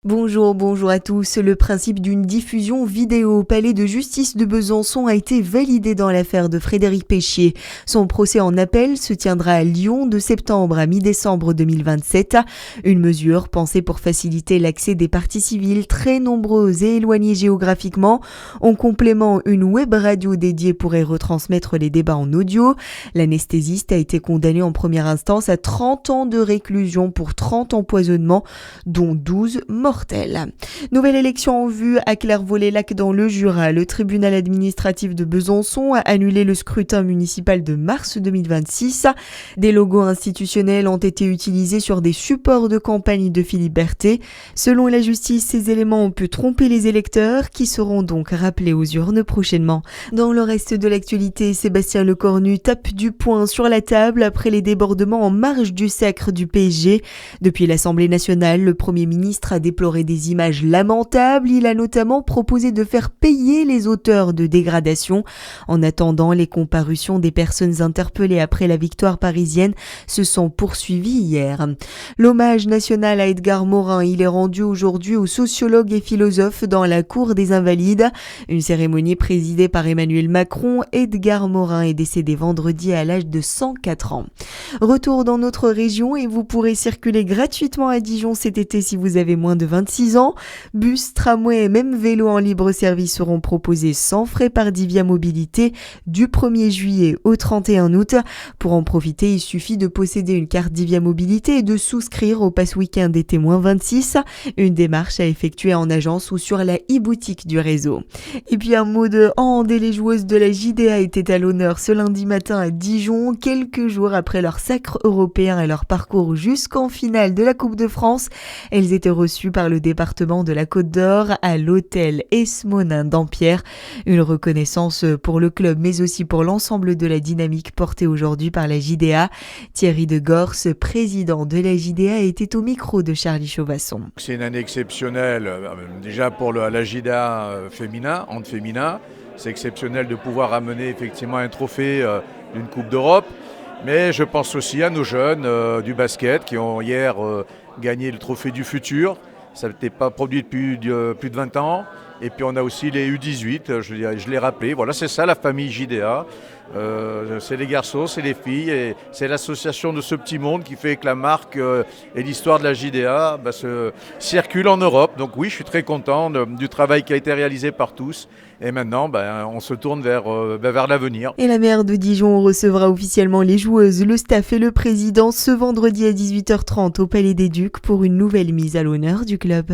Bonjour à tous. Le principe d'une diffusion vidéo au palais de justice de Besançon a été validé dans l'affaire de Frédéric Péchier. Son procès en appel se tiendra à Lyon de septembre à mi-décembre 2027. Une mesure pensée pour faciliter l'accès des parties civiles très nombreuses et éloignées géographiquement. En complément, une web radio dédiée pourrait retransmettre les débats en audio. L'anesthésiste a été condamné en première instance à 30 ans de réclusion pour 30 empoisonnements, dont 12 mortels. Nouvelle élection en vue à Clairvaux-les-Lacs dans le Jura. Le tribunal administratif de Besançon a annulé le scrutin municipal de mars 2026. Des logos institutionnels ont été utilisés sur des supports de campagne de Philippe Berthet. Selon la justice, ces éléments ont pu tromper les électeurs qui seront donc rappelés aux urnes prochainement. Dans le reste de l'actualité, Sébastien Lecornu tape du poing sur la table après les débordements en marge du sacre du PSG. Depuis l'Assemblée nationale, le Premier ministre a déploré des images lamentables. Il a notamment proposé de faire payer les auteurs de dégradations. En attendant, les comparutions des personnes interpellées après la victoire parisienne se sont poursuivies hier. L'hommage national à Edgar Morin, il est rendu aujourd'hui au sociologue et philosophe dans la cour des Invalides. Une cérémonie présidée par Emmanuel Macron. Edgar Morin est décédé vendredi à l'âge de 104 ans. Retour dans notre région et vous pourrez circuler gratuitement à Dijon cet été si vous avez moins de 26 ans. Bus, tramway et même vélos en libre service seront proposés sans frais par Divia Mobilité du 1er juillet au 31 août. Pour en profiter, il suffit de posséder une carte Divia Mobilité et de souscrire au pass week-end des témoins 26. Une démarche à effectuer en agence ou sur la e-boutique du réseau. Et puis un mot de hand, et les joueuses de la JDA étaient à l'honneur ce lundi matin à Dijon, quelques jours après leur sacre européen et leur parcours jusqu'en finale de la Coupe de France. Elles étaient reçues par le département de la Côte d'Or à l'hôtel Esmonin d'Ampierre. Une reconnaissance pour le club mais aussi pour l'ensemble de la dynamique portée aujourd'hui par la JDA. Thierry de Gorce, président de la JDA, était au micro de Charlie Chauvasson. C'est une année exceptionnelle, déjà pour la JDA féminin, hand féminin. C'est exceptionnel de pouvoir amener effectivement un trophée d'une Coupe d'Europe. Mais je pense aussi à nos jeunes du basket qui ont hier gagné le trophée du futur. Ça n'était pas produit depuis plus de 20 ans. Et puis on a aussi les U18, je l'ai rappelé. Voilà, c'est ça la famille JDA. C'est les garçons, c'est les filles. Et c'est l'association de ce petit monde qui fait que la marque et l'histoire de la JDA circulent en Europe. Donc oui, je suis très content du travail qui a été réalisé par tous. Et maintenant, on se tourne vers l'avenir. Et la maire de Dijon recevra officiellement les joueuses, le staff et le président ce vendredi à 18h30 au Palais des Ducs pour une nouvelle mise à l'honneur du club.